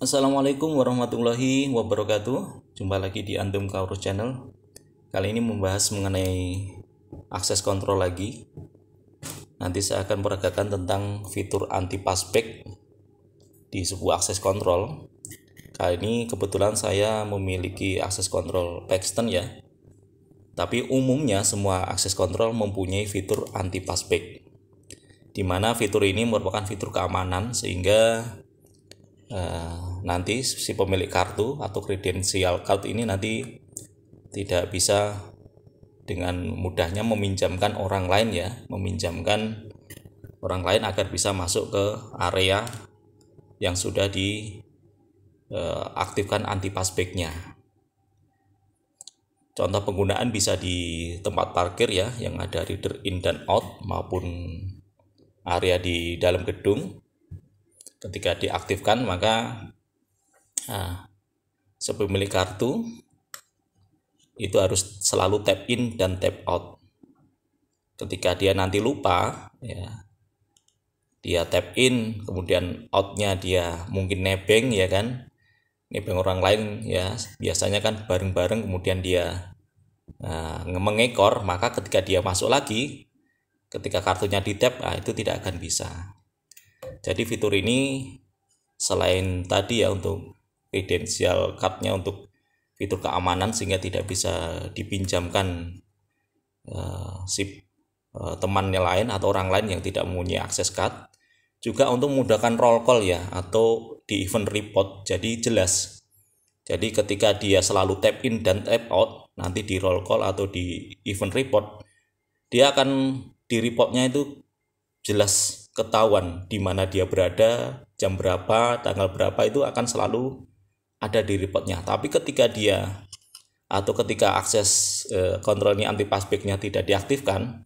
Assalamualaikum warahmatullahi wabarakatuh. Jumpa lagi di Antum Kaurus Channel. Kali ini membahas mengenai akses kontrol lagi. Nanti saya akan peragakan tentang fitur anti passback di sebuah akses kontrol. Kali ini kebetulan saya memiliki akses kontrol Paxton ya. Tapi umumnya semua akses kontrol mempunyai fitur anti passback, di mana fitur ini merupakan fitur keamanan sehingga nanti si pemilik kartu atau kredensial card ini nanti tidak bisa dengan mudahnya meminjamkan orang lain agar bisa masuk ke area yang sudah diaktifkan anti passback-nya. Contoh penggunaan bisa di tempat parkir ya, yang ada reader in dan out maupun area di dalam gedung. Ketika diaktifkan maka si pemilik kartu itu harus selalu tap in dan tap out. Ketika dia nanti lupa ya, dia tap in kemudian outnya dia mungkin nebeng ya kan, nebeng orang lain ya, biasanya kan bareng-bareng kemudian dia mengekor, maka ketika dia masuk lagi ketika kartunya di tap, itu tidak akan bisa. Jadi fitur ini selain tadi ya untuk kredensial cardnya untuk fitur keamanan sehingga tidak bisa dipinjamkan temannya lain atau orang lain yang tidak mempunyai akses card, juga untuk memudahkan roll call ya atau di event report. Jadi jelas, jadi ketika dia selalu tap in dan tap out, nanti di roll call atau di event report dia akan di reportnya itu jelas ketahuan di mana dia berada, jam berapa, tanggal berapa, itu akan selalu ada di reportnya. Tapi ketika akses kontrolnya anti passback-nya tidak diaktifkan,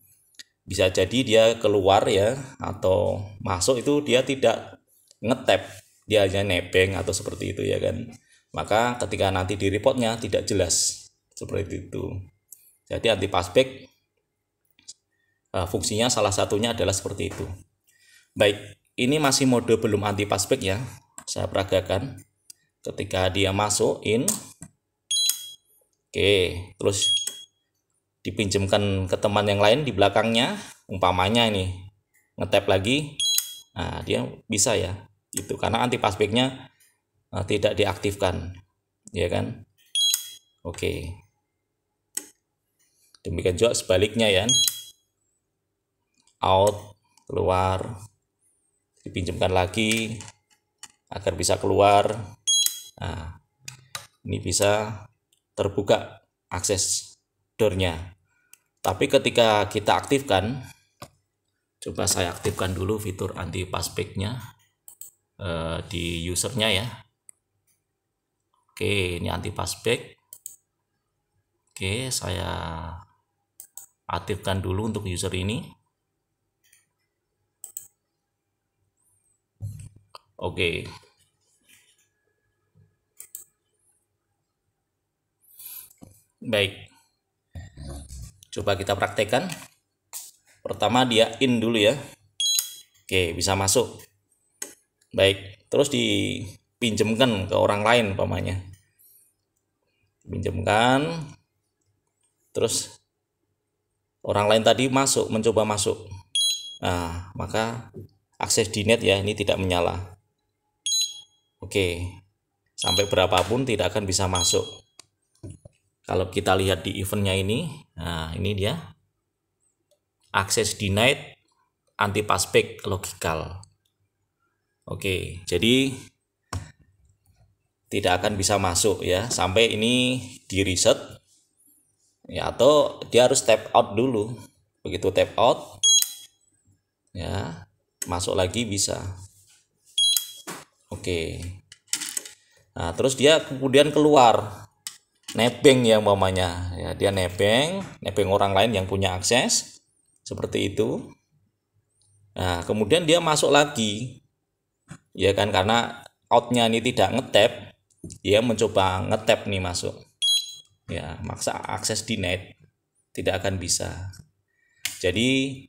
bisa jadi dia keluar ya atau masuk itu dia tidak ngetap, dia hanya nebeng atau seperti itu ya kan. Maka ketika nanti di reportnya tidak jelas seperti itu. Jadi anti passback fungsinya salah satunya adalah seperti itu. Baik, ini masih mode belum anti passback ya. Saya peragakan. Ketika dia masuk in, oke, terus dipinjamkan ke teman yang lain di belakangnya, umpamanya ini ngetap lagi, nah dia bisa ya, itu karena anti passback-nya tidak diaktifkan, ya kan? Oke, demikian juga sebaliknya ya, out, keluar, dipinjamkan lagi agar bisa keluar. Nah, ini bisa terbuka akses door-nya. Tapi ketika kita aktifkan, coba saya aktifkan dulu fitur anti passback-nya di usernya ya. Oke, ini anti passback. Oke, saya aktifkan dulu untuk user ini. Oke. Baik. Coba kita praktekkan. Pertama dia in dulu ya. Oke, bisa masuk. Baik, terus dipinjamkan ke orang lain umpamanya. Pinjamkan. Terus orang lain tadi mencoba masuk. Nah, maka akses denied ya, ini tidak menyala. Oke, sampai berapapun tidak akan bisa masuk. Kalau kita lihat di eventnya ini, nah ini dia akses denied anti passback logical. Oke, jadi tidak akan bisa masuk ya sampai ini di reset ya, atau dia harus tap out dulu. Begitu tap out ya, masuk lagi bisa. Oke, nah terus dia kemudian keluar nebeng ya umpamanya ya, dia nebeng orang lain yang punya akses seperti itu. Nah kemudian dia masuk lagi ya kan, karena outnya ini tidak ngetap, dia mencoba ngetap nih masuk ya, maksa akses denied, tidak akan bisa. Jadi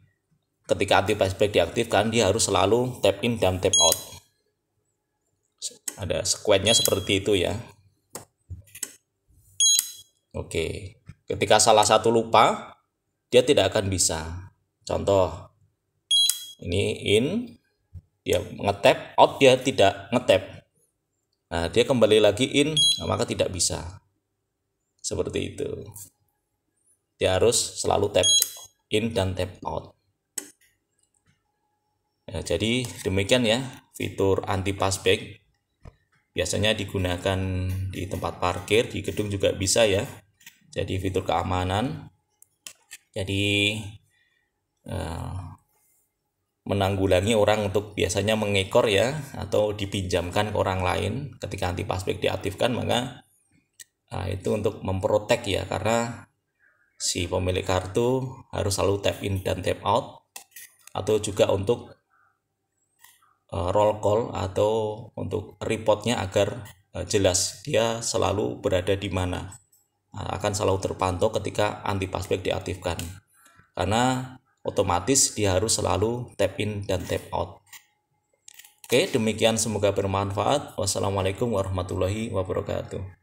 ketika anti passback diaktifkan, dia harus selalu tap in dan tap out. Ada sequence-nya seperti itu ya. Oke, ketika salah satu lupa, dia tidak akan bisa. Contoh, ini in, dia ngetap, out dia tidak ngetap. Nah, dia kembali lagi in, nah maka tidak bisa. Seperti itu. Dia harus selalu tap in dan tap out. Ya, jadi demikian ya fitur anti passback. Biasanya digunakan di tempat parkir, di gedung juga bisa ya. Jadi fitur keamanan. Jadi menanggulangi orang untuk biasanya mengekor ya, atau dipinjamkan ke orang lain. Ketika anti passback diaktifkan, maka itu untuk memprotek ya, karena si pemilik kartu harus selalu tap in dan tap out, atau juga untuk roll call atau untuk reportnya agar jelas dia selalu berada di mana. Akan selalu terpantau ketika anti passback diaktifkan, karena otomatis dia harus selalu tap in dan tap out. Oke, demikian, semoga bermanfaat. Wassalamualaikum warahmatullahi wabarakatuh.